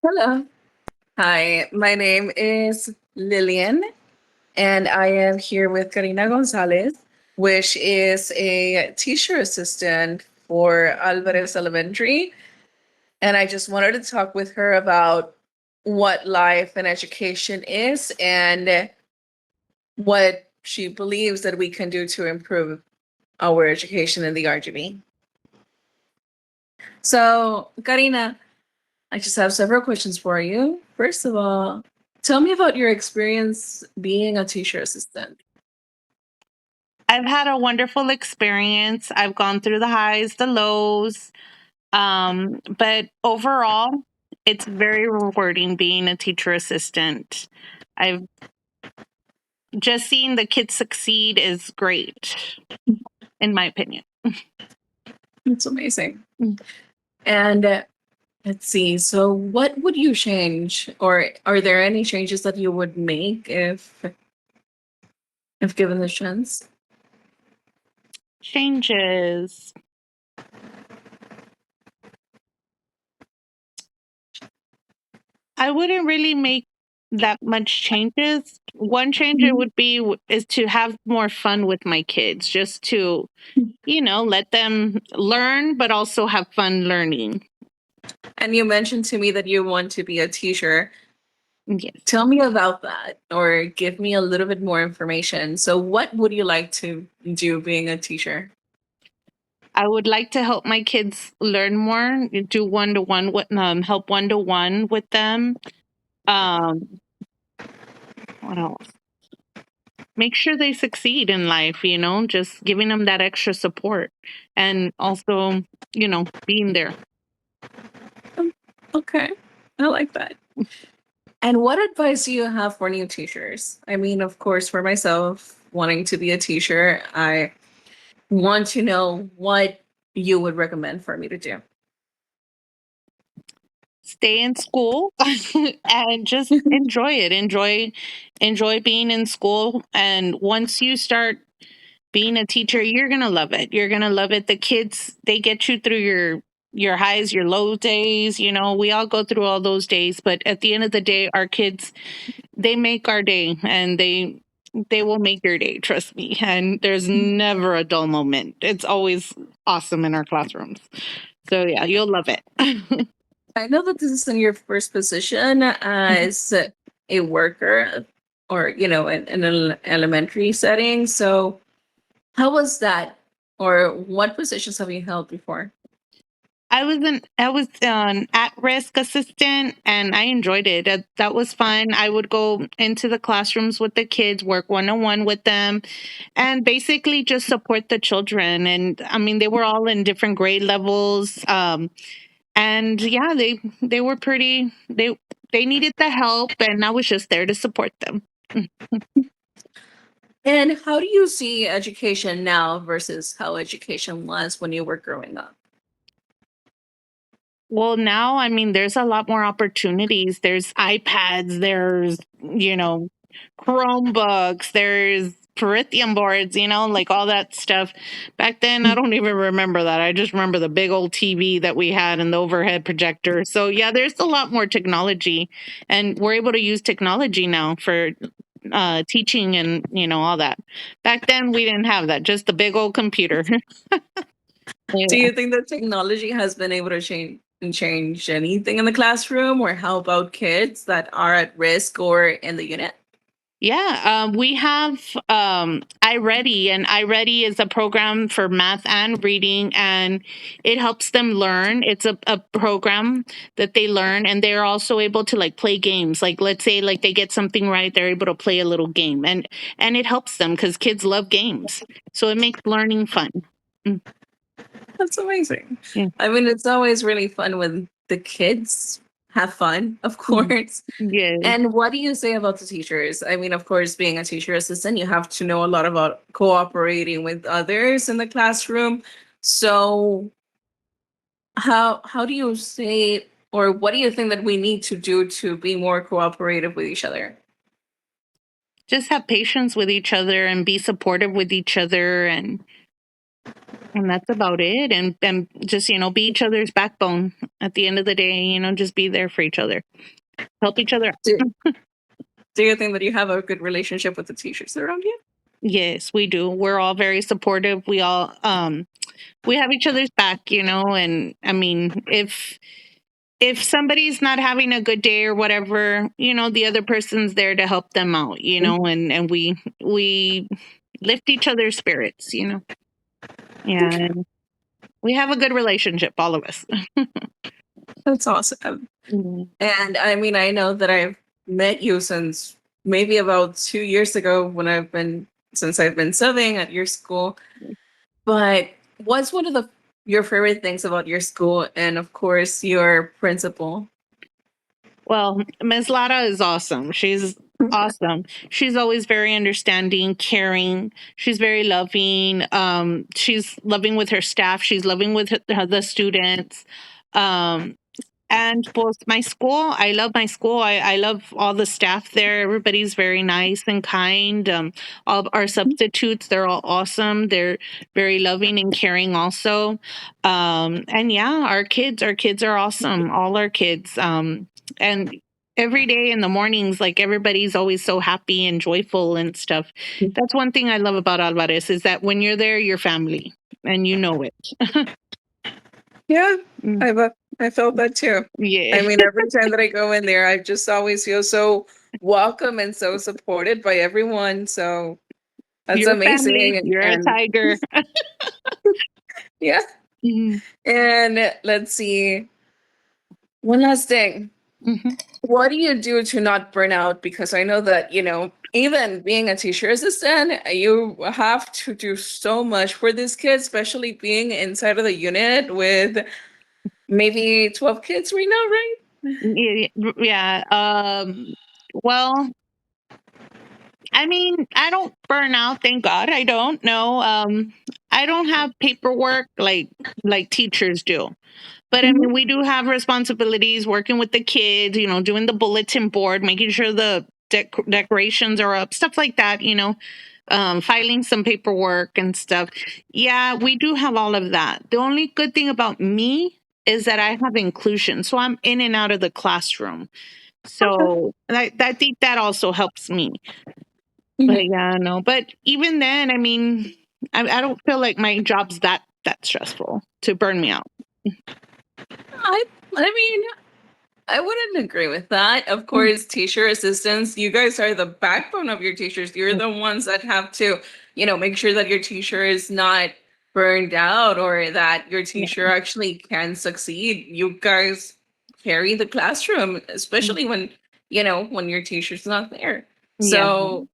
Hello. Hi, my name is Lillian, and I am here with Karina Gonzalez, which is a teacher assistant for Alvarez Elementary. And I just wanted to talk with her about what life and education is and what she believes that we can do to improve our education in the RGB. So, Karina, I just have several questions for you. First of all, tell me about your experience being a teacher assistant. I've had a wonderful experience. I've gone through the highs, the lows, but overall, it's very rewarding being a teacher assistant. I've just seen the kids succeed is great, in my opinion. It's amazing. Mm. And let's see. So, what would you change, or are there any changes that you would make if given the chance? Changes. I wouldn't really make that much changes. One change it Mhm. would be is to have more fun with my kids, just to let them learn, but also have fun learning. And you mentioned to me that you want to be a teacher. Yes. Tell me about that, or give me a little bit more information. So, what would you like to do being a teacher? I would like to help my kids learn more, do one to one with help one to one with them. Um, what else? Make sure they succeed in life, just giving them that extra support and also, being there. Okay, I like that. And what advice do you have for new teachers? I mean, of course, for myself, wanting to be a teacher, I want to know what you would recommend for me to do. Stay in school and just enjoy it. Enjoy being in school. And once you start being a teacher, you're gonna love it. You're gonna love it. The kids, they get you through your highs, your low days. We all go through all those days, but at the end of the day, our kids, they make our day, and they will make your day. Trust me. And there's never a dull moment. It's always awesome in our classrooms. So yeah, you'll love it. I know that this isn't your first position as a worker or, in an elementary setting. So, how was that? Or what positions have you held before? I was an at-risk assistant, and I enjoyed it. That was fun. I would go into the classrooms with the kids, work one-on-one with them, and basically just support the children. And I mean, they were all in different grade levels. And yeah, they were pretty they needed the help, and I was just there to support them. And how do you see education now versus how education was when you were growing up? Well, now, I mean, there's a lot more opportunities. There's iPads, there's, Chromebooks, there's Perithium boards, like all that stuff. Back then, I don't even remember that. I just remember the big old TV that we had and the overhead projector. So, yeah, there's a lot more technology, and we're able to use technology now for teaching and, all that. Back then, we didn't have that, just the big old computer. Do Yeah. you think that technology has been able to change anything in the classroom, or how about kids that are at risk or in the unit? Yeah, we have iReady, and iReady is a program for math and reading, and it helps them learn. It's a program that they learn, and they're also able to like play games. Like, let's say like they get something right, they're able to play a little game, and it helps them because kids love games, so it makes learning fun. Mm. That's amazing. Yeah. I mean, it's always really fun when the kids have fun, of Mhm. course. Yes. And what do you say about the teachers? I mean, of course, being a teacher assistant, you have to know a lot about cooperating with others in the classroom. So, how do you say, or what do you think that we need to do to be more cooperative with each other? Just have patience with each other and be supportive with each other, and And that's about it. And just, be each other's backbone at the end of the day, just be there for each other. Help each other out. Do you think that you have a good relationship with the teachers around you? Yes, we do. We're all very supportive. We all we have each other's back, and I mean, if somebody's not having a good day or whatever, the other person's there to help them out, and we lift each other's spirits. Yeah. And we have a good relationship, all of us. That's awesome. Mhm. And I mean, I know that I've met you since maybe about 2 years ago since I've been subbing at your school. But what's one of your favorite things about your school and of course your principal? Well, Ms. Lara is awesome. She's awesome. She's always very understanding, caring. She's very loving. She's loving with her staff. She's loving with the students. Um, and both my school, I love my school. I love all the staff there. Everybody's very nice and kind. All of our substitutes, they're all awesome. They're very loving and caring also. And yeah, our kids are awesome. All our kids. And every day in the mornings, like everybody's always so happy and joyful and stuff. That's one thing I love about Alvarez is that when you're there, you're family and you know it. Yeah, Mm. I felt that too. Yeah. I mean, every time that I go in there, I just always feel so welcome and so supported by everyone. So that's You're family. amazing. You're a And tiger. yeah. Mhm, And let's see. One last thing. mhm. What do you do to not burn out? Because I know that, even being a teacher assistant, you have to do so much for these kids, especially being inside of the unit with maybe 12 kids right now, right? Yeah. Well, I mean, I don't burn out, thank God. I don't. No. I don't have paperwork like teachers do. But I Mhm. mean, we do have responsibilities working with the kids, doing the bulletin board, making sure the decorations are up, stuff like that. Filing some paperwork and stuff. Yeah, we do have all of that. The only good thing about me is that I have inclusion. So I'm in and out of the classroom. Okay. So I think that also helps me. Mhm. But yeah, no. But even then, I mean, I don't feel like my job's that stressful to burn me out. I mean, I wouldn't agree with that. Of course, teacher assistants, you guys are the backbone of your teachers. You're the ones that have to, make sure that your teacher is not burned out or that your Yeah. teacher actually can succeed. You guys carry the classroom, especially when your teacher's not there. Yeah. So,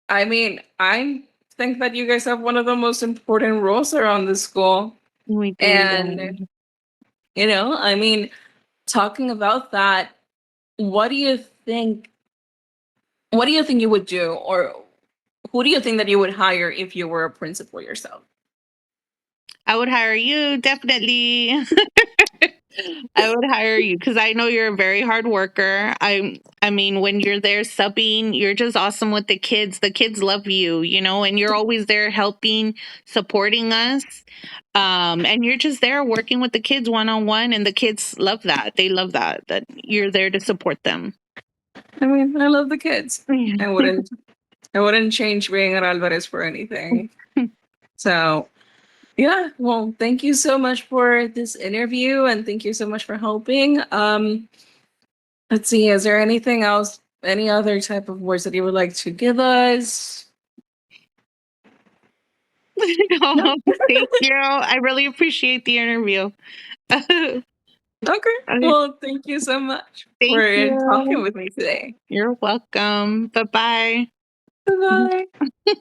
I mean, I think that you guys have one of the most important roles around the school. We do, And, yeah. I mean, talking about that, what do you think what do you think you would do, or who do you think that you would hire if you were a principal yourself? I would hire you, definitely. I would hire you because I know you're a very hard worker. I mean, when you're there subbing, you're just awesome with the kids. The kids love you, and you're always there helping, supporting us. And you're just there working with the kids one on one, and the kids love that. They love that you're there to support them. I mean, I love the kids. Yeah. I wouldn't I wouldn't change being at Alvarez for anything. So yeah, well, thank you so much for this interview and thank you so much for helping. Let's see, is there anything else, any other type of words that you would like to give us? No? No, thank you. I really appreciate the interview. Okay. Okay. Well, thank you so much Thank for talking you. with me today. You're welcome. Bye bye. Bye-bye.